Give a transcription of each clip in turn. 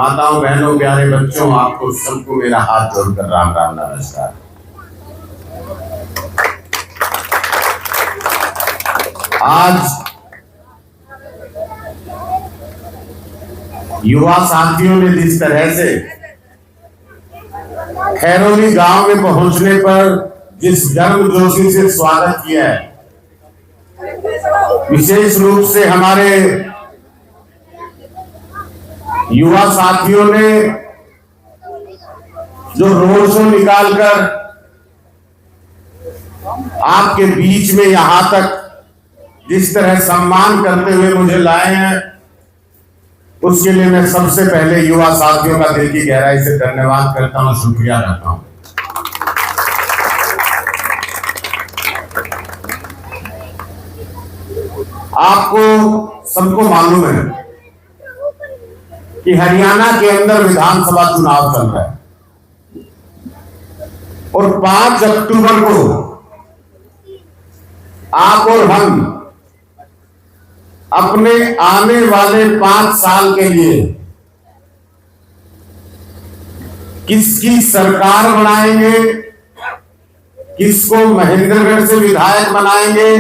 माताओं, बहनों, प्यारे बच्चों, आपको सबको मेरा हाथ जोड़कर राम राम नमस्कार। आज युवा साथियों ने जिस तरह से खैरोली गांव में पहुंचने पर जिस गर्मजोशी से स्वागत किया है, विशेष रूप से हमारे युवा साथियों ने जो रोड शो निकालकर आपके बीच में यहां तक जिस तरह सम्मान करते हुए मुझे लाए हैं, उसके लिए मैं सबसे पहले युवा साथियों का दिल की गहराई से धन्यवाद करता हूं, शुक्रिया करता हूं। आपको सबको मालूम है कि हरियाणा के अंदर विधानसभा चुनाव चल रहा है और 5 अक्टूबर को आप और हम अपने आने वाले 5 साल के लिए किसकी सरकार बनाएंगे, किसको महेंद्रगढ़ से विधायक बनाएंगे,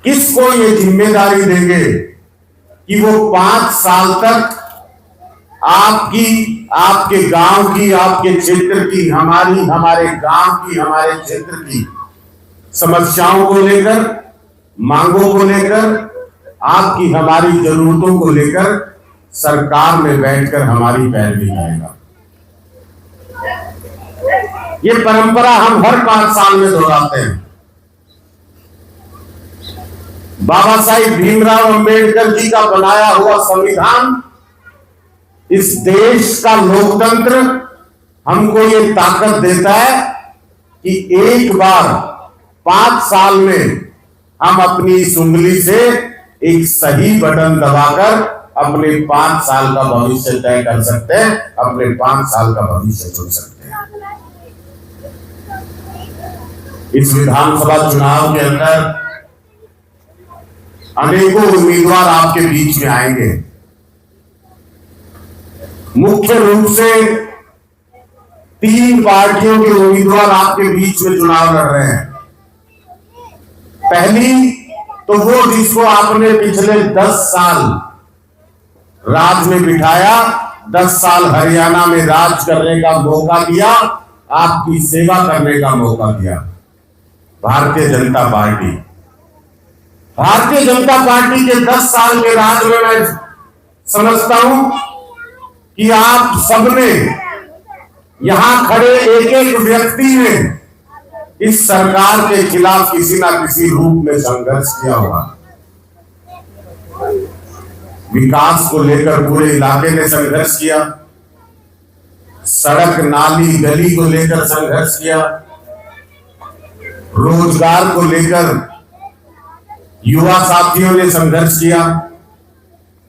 किसको ये जिम्मेदारी देंगे कि वो 5 साल तक आपकी, आपके गांव की, आपके क्षेत्र की, हमारे गांव की, हमारे क्षेत्र की समस्याओं को लेकर, मांगों को लेकर, आपकी हमारी जरूरतों को लेकर सरकार में बैठकर हमारी पैरवी करेगा। ये परंपरा हम हर 5 साल में दोहराते हैं। बाबा साहिब भीमराव अंबेडकर जी का बनाया हुआ संविधान, इस देश का लोकतंत्र हमको ये ताकत देता है कि एक बार 5 साल में हम अपनी इस उंगली से एक सही बटन दबाकर अपने 5 साल का भविष्य तय कर सकते हैं, अपने 5 साल का भविष्य चुन सकते हैं। इस विधानसभा चुनाव के अंदर अनेकों उम्मीदवार आपके बीच में आएंगे। मुख्य रूप से 3 पार्टियों के उम्मीदवार आपके बीच में चुनाव लड़ रहे हैं। पहली तो वो जिसको आपने पिछले 10 साल राज में बिठाया, 10 साल हरियाणा में राज करने का मौका दिया, आपकी सेवा करने का मौका दिया, भारतीय जनता पार्टी। भारतीय जनता पार्टी के 10 साल के राज में मैं समझता हूं कि आप सबने, यहां खड़े एक-एक व्यक्ति ने इस सरकार के खिलाफ किसी ना किसी रूप में संघर्ष किया होगा। विकास को लेकर पूरे इलाके ने संघर्ष किया, सड़क, नाली, गली को लेकर संघर्ष किया, रोजगार को लेकर युवा साथियों ने संघर्ष किया।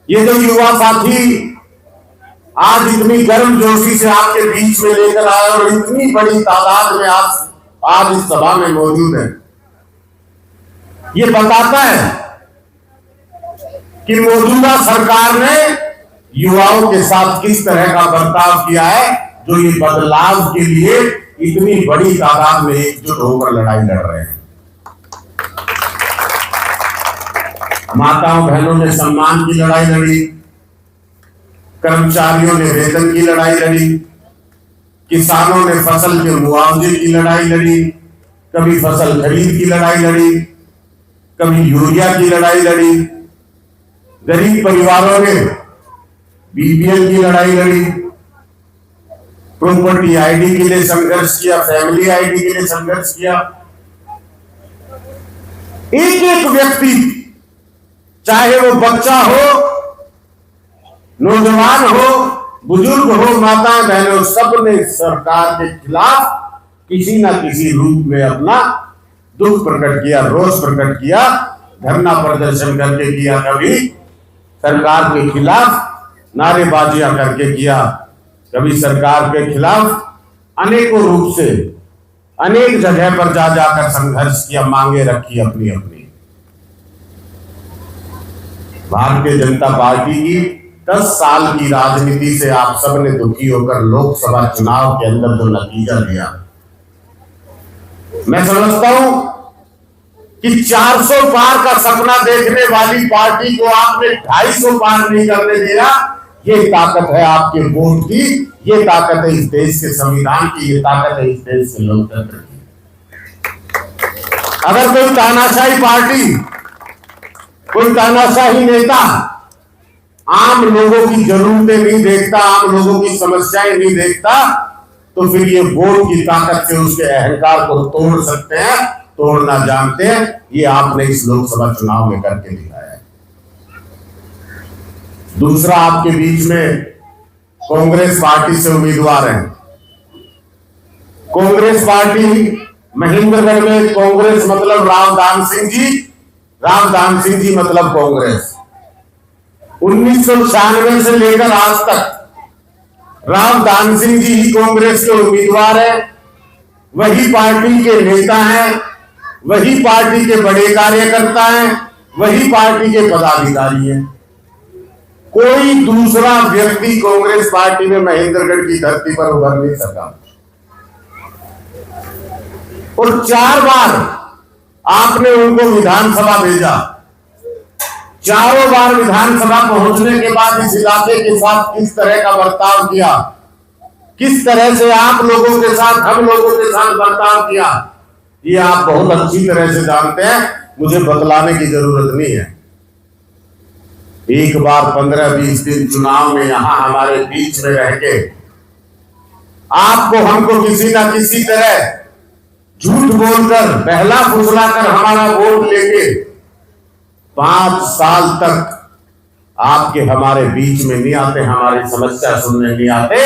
ये जो युवा साथी आज इतनी गर्मजोशी से आपके बीच में लेकर आए और इतनी बड़ी तादाद में आज इस सभा में मौजूद है, ये बताता है कि मौजूदा सरकार ने युवाओं के साथ किस तरह का बर्ताव किया है, जो ये बदलाव के लिए इतनी बड़ी तादाद में एकजुट होकर लड़ाई लड़ रहे हैं। माताओं, बहनों ने सम्मान की लड़ाई लड़ी, कर्मचारियों ने वेतन की लड़ाई लड़ी, किसानों ने फसल के मुआवजे की लड़ाई लड़ी, कभी फसल खरीद की लड़ाई लड़ी, कभी यूरिया की लड़ाई लड़ी, गरीब परिवारों ने बीपीएल की लड़ाई लड़ी, प्रॉपर्टी आईडी के लिए संघर्ष किया, फैमिली आईडी के लिए संघर्ष किया। एक एक व्यक्ति, चाहे वो बच्चा हो, नौजवान हो, बुजुर्ग हो, माताएं, बहनों, सबने सरकार के खिलाफ किसी ना किसी रूप में अपना दुख प्रकट किया, रोष प्रकट किया, धरना प्रदर्शन करके किया, कभी सरकार के खिलाफ नारेबाजियां करके किया, कभी सरकार के खिलाफ अनेकों रूप से अनेक जगह पर जा जाकर संघर्ष किया, मांगे रखी अपनी अपनी। भारतीय जनता पार्टी की 10 साल की राजनीति से आप सबने दुखी होकर लोकसभा चुनाव के अंदर जो नतीजा दिया, मैं समझता हूं कि 400 पार का सपना देखने वाली पार्टी को आपने 250 पार नहीं करने दिया। ये ताकत है आपके वोट की, ये ताकत है इस देश के संविधान की, ये ताकत है इस देश के लोकतंत्र की। अगर कोई तानाशाही पार्टी, कोई तानाशाही नेता आम लोगों की जरूरतें नहीं देखता, आम लोगों की समस्याएं नहीं देखता, तो फिर ये वोट की ताकत से उसके अहंकार को तोड़ सकते हैं, तोड़ना जानते हैं। ये आपने इस लोकसभा चुनाव में करके दिखाया है। दूसरा, आपके बीच में कांग्रेस पार्टी से उम्मीदवार हैं। कांग्रेस पार्टी महेंद्रगढ़ में, कांग्रेस मतलब रामदान सिंह जी, रामदान सिंह जी मतलब कांग्रेस। 1996 से लेकर आज तक रामदान सिंह जी ही कांग्रेस के उम्मीदवार है, वही पार्टी के नेता हैं, वही पार्टी के बड़े कार्यकर्ता हैं, वही पार्टी के पदाधिकारी हैं। कोई दूसरा व्यक्ति कांग्रेस पार्टी में महेंद्रगढ़ की धरती पर उभर नहीं सका। और 4 बार आपने उनको विधानसभा भेजा। चारों बार विधानसभा पहुंचने के बाद इस इलाके के साथ किस तरह का बर्ताव किया, किस तरह से आप लोगों के साथ, हम लोगों के साथ बर्ताव किया, ये आप बहुत अच्छी तरह से जानते हैं, मुझे बतलाने की जरूरत नहीं है। एक बार 15-20 दिन चुनाव में यहां हमारे बीच में रह के आपको हमको किसी ना किसी तरह झूठ बोलकर, बहला फुसलाकर हमारा वोट लेके 5 साल तक आपके हमारे बीच में नहीं आते, हमारी समस्या सुनने नहीं आते,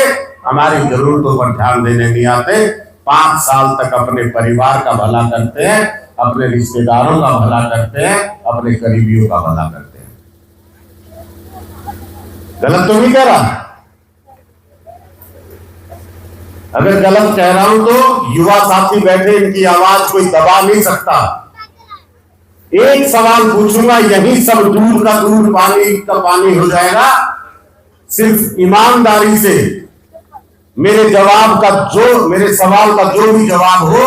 हमारी जरूरतों पर ध्यान देने नहीं आते। 5 साल तक अपने परिवार का भला करते हैं, अपने रिश्तेदारों का भला करते हैं, अपने करीबियों का भला करते हैं। गलत तो नहीं कह रहा? अगर गलत कह रहा हूं तो युवा साथी बैठे, इनकी आवाज कोई दबा नहीं सकता। एक सवाल पूछूंगा, यही सब दूध का दूध, पानी का पानी हो जाएगा। सिर्फ ईमानदारी से मेरे सवाल का जो भी जवाब हो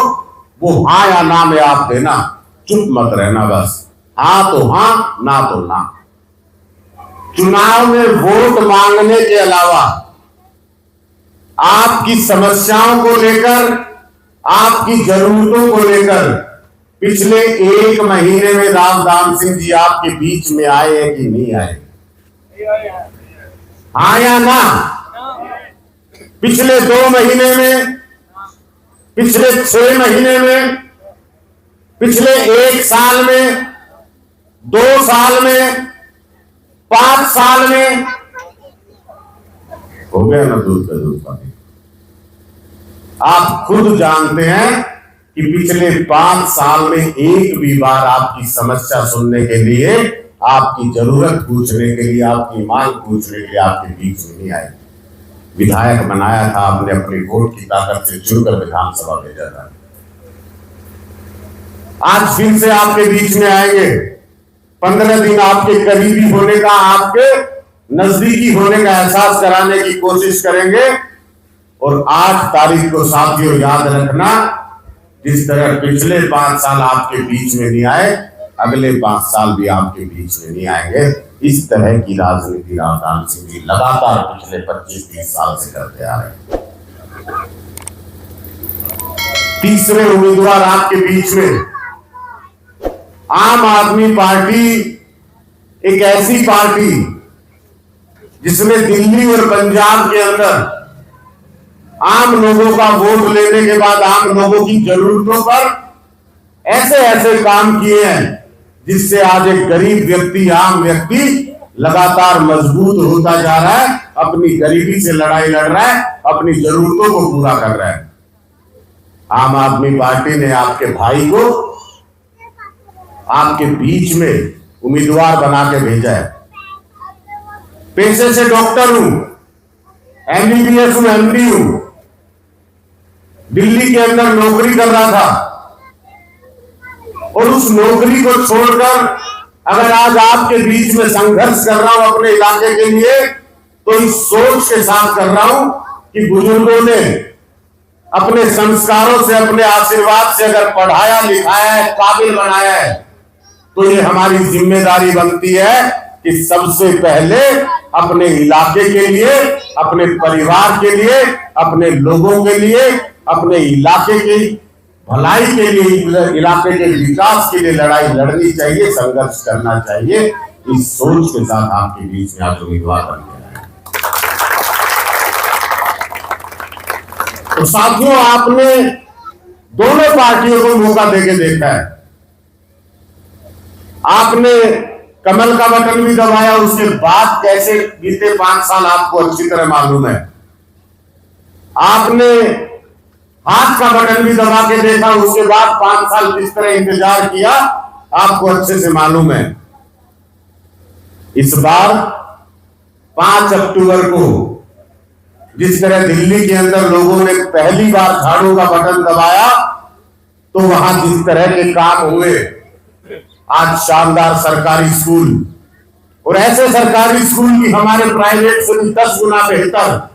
वो हाँ या ना में आप देना, चुप मत रहना। बस हाँ तो हाँ, ना तो ना। चुनाव में वोट मांगने के अलावा आपकी समस्याओं को लेकर, आपकी जरूरतों को लेकर पिछले 1 महीने में रामदान सिंह जी आपके बीच में आए हैं कि नहीं आए? हाँ या ना? पिछले 2 महीने में, पिछले 6 महीने में, पिछले 1 साल में, 2 साल में, 5 साल में हो गया ना दूध का दूध पानी। आप खुद जानते हैं कि पिछले 5 साल में एक भी बार आपकी समस्या सुनने के लिए, आपकी जरूरत पूछने के लिए, आपकी मांग पूछने के लिए आपके बीच में नहीं आए। विधायक बनाया था आपने, अपनी वोट की ताकत से चुनकर विधानसभा भेजा था। आज फिर से आपके बीच में आएंगे। 15 दिन आपके करीबी होने का, आपके नजदीकी होने का एहसास कराने की कोशिश करेंगे। और 8 तारीख को साथियों याद रखना, जिस तरह पिछले 5 साल आपके बीच में नहीं आए, अगले 5 साल भी आपके बीच में नहीं आएंगे। इस तरह की राजनीति रामदान सिंह जी लगातार पिछले 25-30 साल से करते आ रहे हैं। तीसरे उम्मीदवार आपके बीच में आम आदमी पार्टी, एक ऐसी पार्टी जिसने दिल्ली और पंजाब के अंदर आम लोगों का वोट लेने के बाद आम लोगों की जरूरतों पर ऐसे ऐसे काम किए हैं जिससे आज एक गरीब व्यक्ति, आम व्यक्ति लगातार मजबूत होता जा रहा है, अपनी गरीबी से लड़ाई लड़ रहा है, अपनी जरूरतों को पूरा कर रहा है। आम आदमी पार्टी ने आपके भाई को आपके बीच में उम्मीदवार बना के भेजा है। पेशे से डॉक्टर हूं, MBBS हूं, MD हूं, दिल्ली के अंदर नौकरी कर रहा था और उस नौकरी को छोड़कर अगर आज आपके बीच में संघर्ष कर रहा हूं अपने इलाके के लिए, तो इस सोच के साथ कर रहा हूं कि बुजुर्गों ने अपने संस्कारों से, अपने आशीर्वाद से अगर पढ़ाया लिखाया है, काबिल बनाया है, तो ये हमारी जिम्मेदारी बनती है कि सबसे पहले अपने इलाके के लिए, अपने परिवार के लिए, अपने लोगों के लिए, अपने इलाके की भलाई के लिए, इलाके के विकास के लिए लड़ाई लड़नी चाहिए, संघर्ष करना चाहिए। इस सोच के साथ आपके बीच में आज उम्मीदवार बन गया है। तो साथियों, आपने दोनों पार्टियों को मौका देके देखा है। आपने कमल का बटन भी दबाया, उसके बाद कैसे बीते 5 साल आपको अच्छी तरह मालूम है। आपने हाथ का बटन भी दबा के देखा, उसके बाद 5 साल किस तरह इंतजार किया आपको अच्छे से मालूम है। इस बार 5 अक्टूबर को जिस तरह दिल्ली के अंदर लोगों ने पहली बार झाड़ू का बटन दबाया, तो वहां जिस तरह के काम हुए, आज शानदार सरकारी स्कूल, और ऐसे सरकारी स्कूल की हमारे प्राइवेट से 10 गुना बेहतर,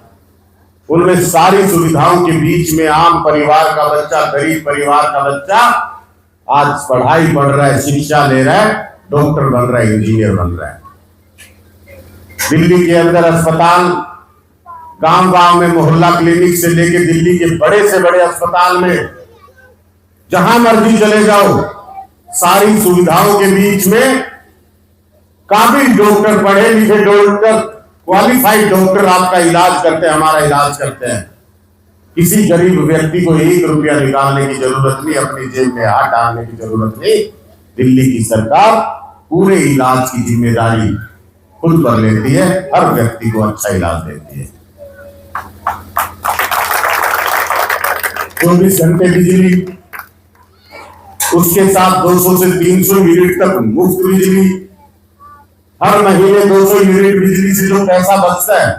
उनमें सारी सुविधाओं के बीच में आम परिवार का बच्चा, गरीब परिवार का बच्चा आज पढ़ाई पढ़ रहा है, शिक्षा ले रहा है, डॉक्टर बन रहा है, इंजीनियर बन रहा है। दिल्ली के अंदर अस्पताल, गांव-गांव में मोहल्ला क्लिनिक से लेके दिल्ली के बड़े से बड़े अस्पताल में जहां मर्जी चले जाओ, सारी सुविधाओं के बीच में काबिल डॉक्टर, पढ़े लिखे डॉक्टर, क्वालिफाइड डॉक्टर आपका इलाज करते हैं, हमारा इलाज करते हैं। किसी गरीब व्यक्ति को 1 रुपया निकालने की जरूरत नहीं, अपनी जेब में हाथ डालने की जरूरत नहीं। दिल्ली की सरकार पूरे इलाज की जिम्मेदारी खुद पर लेती है, हर व्यक्ति को अच्छा इलाज देती है। 24 घंटे बिजली, उसके साथ 200 से 300 यूनिट तक मुफ्त बिजली, हर महीने 200 यूनिट बिजली से जो पैसा बचता है,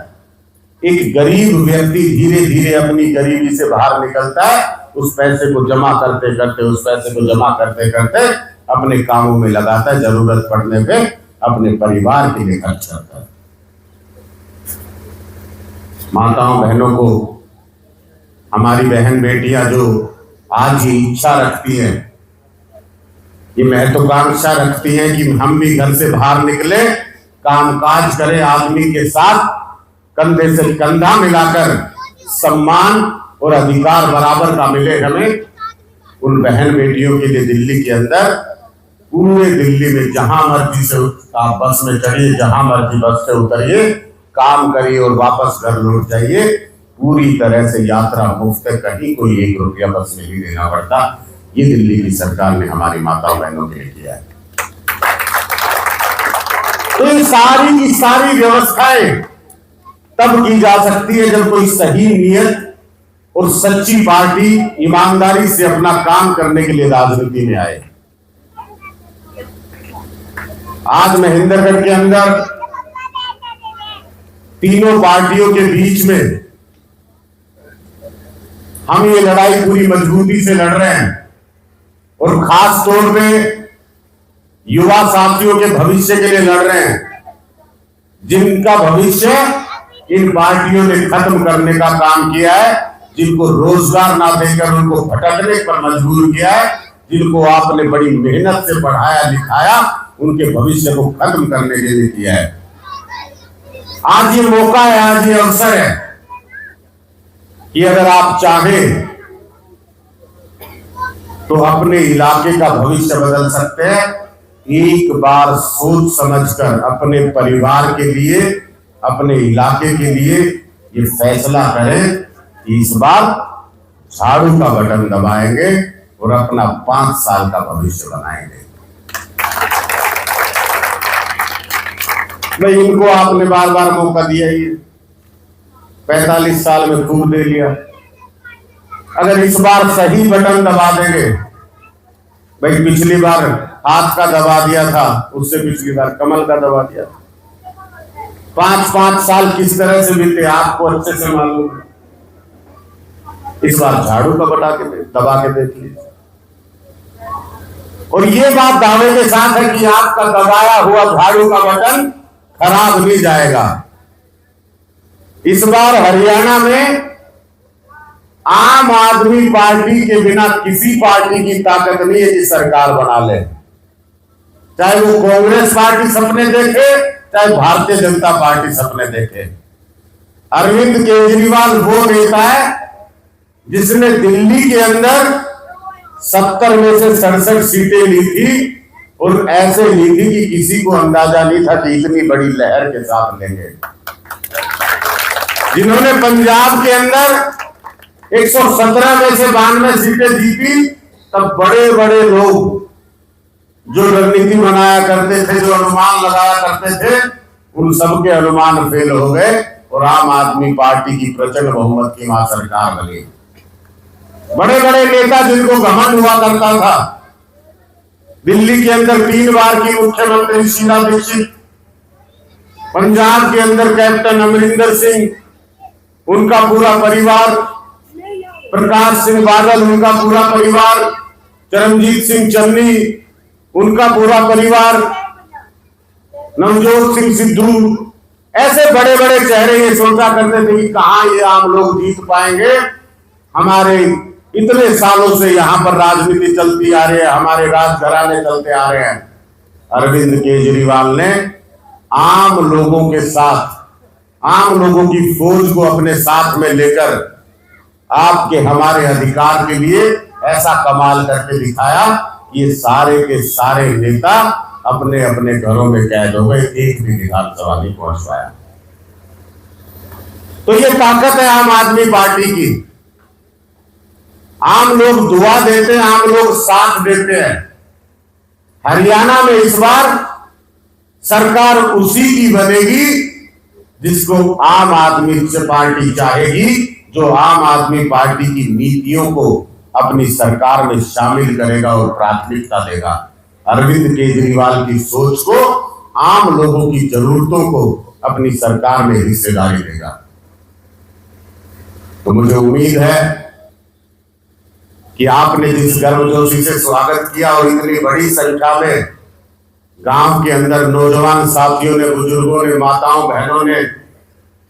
एक गरीब व्यक्ति धीरे धीरे अपनी गरीबी से बाहर निकलता है। उस पैसे को जमा करते करते, उस पैसे को जमा करते करते अपने कामों में लगाता है, जरूरत पड़ने पे अपने परिवार के लिए खर्च करता है। माताओं बहनों को, हमारी बहन बेटियां जो आज ही इच्छा रखती हैं, ये महत्वाकांक्षा रखती हैं कि हम भी घर से बाहर निकले, कामकाज करें, आदमी के साथ कंधे से कंधा मिलाकर सम्मान और अधिकार बराबर का मिले हमें। उन बहन बेटियों के लिए दिल्ली के अंदर, पूरे दिल्ली में जहां मर्जी से आप बस में चढ़िए, जहां मर्जी बस से उतरिए, काम करिए और वापस घर लौट जाइए, पूरी तरह से यात्रा मुफ्त है, कहीं कोई 1 रुपया बस में नहीं देना पड़ता। ये दिल्ली की सरकार ने हमारी माताओं बहनों के लिए किया है। तो ये सारी की सारी व्यवस्थाएं तब की जा सकती है जब कोई सही नियत और सच्ची पार्टी ईमानदारी से अपना काम करने के लिए राजनीति में आए। आज महेंद्रगढ़ के अंदर तीनों पार्टियों के बीच में हम ये लड़ाई पूरी मजबूती से लड़ रहे हैं, और खास तौर पे युवा साथियों के भविष्य के लिए लड़ रहे हैं, जिनका भविष्य इन पार्टियों ने खत्म करने का काम किया है, जिनको रोजगार ना देकर उनको भटकने पर मजबूर किया है, जिनको आपने बड़ी मेहनत से पढ़ाया लिखाया, उनके भविष्य को खत्म करने के लिए किया है। आज ये मौका है, आज ये अवसर है कि अगर आप चाहें तो अपने इलाके का भविष्य बदल सकते हैं। एक बार सोच समझकर अपने परिवार के लिए, अपने इलाके के लिए ये फैसला करें कि इस बार झाड़ू का बटन दबाएंगे और अपना 5 साल का भविष्य बनाएंगे। भाई, इनको आपने बार बार मौका दिया ही, 45 साल में खूब दे लिया। अगर इस बार सही बटन दबा देंगे, भाई पिछली बार हाथ का दबा दिया था, उससे पिछली बार कमल का दबा दिया था, 5-5 साल किस तरह से बीते आपको अच्छे से मालूम है। इस बार झाड़ू का दबा के देख लीजिए, और ये बात दावे के साथ है कि आपका दबाया हुआ झाड़ू का बटन खराब नहीं जाएगा। इस बार हरियाणा में आम आदमी पार्टी के बिना किसी पार्टी की ताकत नहीं है कि सरकार बना ले। चाहे वो कांग्रेस पार्टी सपने देखे, चाहे भारतीय जनता पार्टी सपने देखे। अरविंद केजरीवाल वो नेता है जिसने दिल्ली के अंदर 70 में से 67 सीटें ली थी, और ऐसे ली थी कि किसी को अंदाजा नहीं था कि इतनी बड़ी लहर के साथ लेंगे। जिन्होंने पंजाब के अंदर 117 में से 92 सीटें जीती, तब बड़े बड़े लोग जो रणनीति बनाया करते थे, जो अनुमान लगाया करते थे, उन सबके अनुमान फेल हो गए और आम आदमी पार्टी की प्रचंड बहुमत की वहां सरकार बनी। बड़े बड़े नेता जिनको घमंड हुआ करता था, दिल्ली के अंदर 3 बार की मुख्यमंत्री शीला दीक्षित, पंजाब के अंदर कैप्टन अमरिंदर सिंह, उनका पूरा परिवार, प्रकाश सिंह बादल, उनका पूरा परिवार, चरणजीत सिंह चन्नी, उनका पूरा परिवार, नवजोत सिंह सिद्धू, ऐसे बड़े बड़े चेहरे ये सोचा करते थे कि कहां ये आम लोग जीत पाएंगे। हमारे इतने सालों से यहां पर राजनीति चलती आ रही है, हमारे राजघराने चलते आ रहे हैं। अरविंद केजरीवाल ने आम लोगों के साथ, आम लोगों की फौज को अपने साथ में लेकर आपके हमारे अधिकार के लिए ऐसा कमाल करके दिखाया कि ये सारे के सारे नेता अपने अपने घरों में कैद हो गए, एक भी विधानसभा नहीं पहुंच पाया। तो ये ताकत है आम आदमी पार्टी की। आम लोग दुआ देते हैं, आम लोग साथ देते हैं। हरियाणा में इस बार सरकार उसी की बनेगी जिसको आम आदमी पार्टी चाहेगी, जो आम आदमी पार्टी की नीतियों को अपनी सरकार में शामिल करेगा और प्राथमिकता देगा। अरविंद केजरीवाल की सोच को, आम लोगों की जरूरतों को अपनी सरकार में हिस्सेदारी देगा। तो मुझे उम्मीद है कि आपने जिस गर्मजोशी से स्वागत किया और इतनी बड़ी संख्या में गांव के अंदर नौजवान साथियों ने, बुजुर्गों ने, माताओं बहनों ने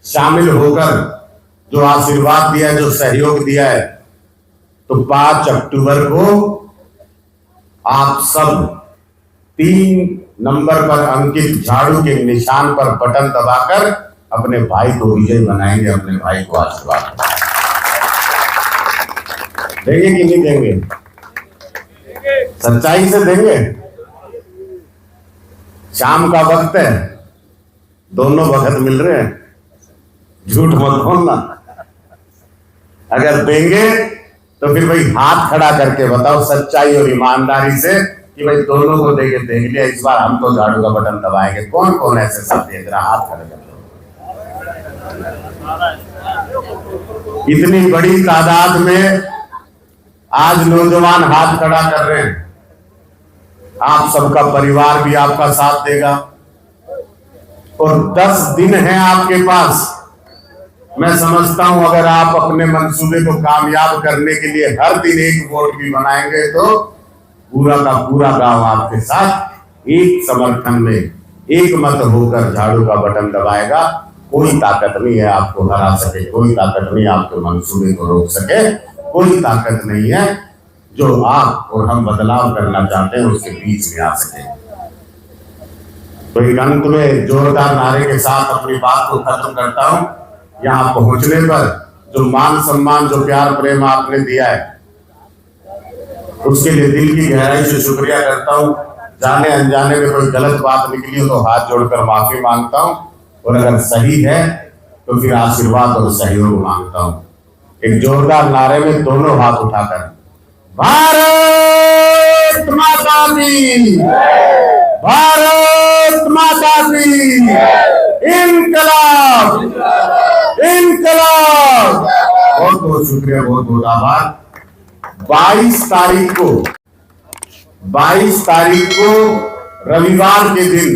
शामिल होकर जो आशीर्वाद दिया, जो सहयोग दिया है, तो 5 अक्टूबर को आप सब 3 नंबर पर अंकित झाड़ू के निशान पर बटन दबाकर अपने भाई को विजय बनाएंगे, अपने भाई को आशीर्वाद देंगे कि नहीं देंगे? सच्चाई से देंगे। शाम का वक्त है, दोनों वक्त मिल रहे हैं, झूठ मत बोलना। अगर देंगे तो फिर भाई हाथ खड़ा करके बताओ सच्चाई और ईमानदारी से कि भाई दोनों को देके देख लिया, इस बार हम तो झाड़ू का बटन दबाएंगे। कौन कौन ऐसे सब दे रहा? हाथ खड़े कर लो। इतनी बड़ी तादाद में आज नौजवान हाथ खड़ा कर रहे हैं। आप सबका परिवार भी आपका साथ देगा और 10 दिन है आपके पास। मैं समझता हूं अगर आप अपने मंसूबे को कामयाब करने के लिए हर दिन एक वोट भी बनाएंगे तो पूरा का पूरा गांव आपके साथ एक समर्थन में, एक मत होकर झाड़ू का बटन दबाएगा। कोई ताकत नहीं है आपको हरा सके, कोई ताकत नहीं आपके मंसूबे को रोक सके, कोई ताकत नहीं है जो आप और हम बदलाव करना चाहते हैं उसके बीच में आ सके। तो एक अंत में जोरदार नारे के साथ अपनी बात को खत्म करता हूं। यहाँ पहुंचने पर जो मान सम्मान, जो प्यार प्रेम आपने दिया है, उसके लिए दिल की गहराई से शुक्रिया करता हूँ। जाने अनजाने में कोई गलत बात निकली हो तो हाथ जोड़कर माफी मांगता हूँ, और अगर सही है तो फिर आशीर्वाद और सहयोग मांगता हूँ। एक जोरदार नारे में दोनों हाथ उठाकर भारत माता की, भारत माता की, इंकलाब, इंकलाब। बहुत बहुत शुक्रिया, बहुत बहुत आभार। 22 तारीख को रविवार के दिन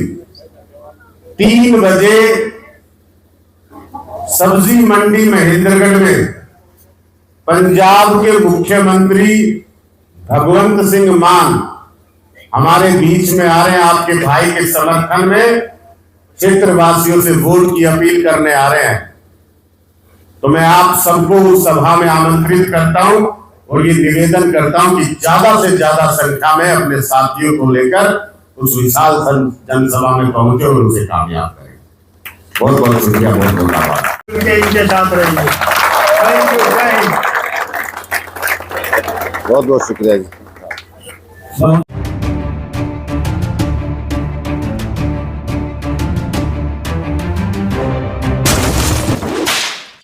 3 बजे सब्जी मंडी महेंद्रगढ़ में पंजाब के मुख्यमंत्री भगवंत सिंह मान हमारे बीच में आ रहे हैं। आपके भाई के समर्थन में क्षेत्रवासियों से वोट की अपील करने आ रहे हैं। तो मैं आप सबको उस सभा में आमंत्रित करता हूं और ये निवेदन करता हूं कि ज्यादा से ज्यादा संख्या में अपने साथियों को लेकर उस विशाल जनसभा में पहुंचे और उसे कामयाब करें। बहुत बहुत शुक्रिया, बहुत बहुत धन्यवाद। इनके साथ रहिए। थैंक यू, जय हिंद। बहुत बहुत शुक्रिया जी।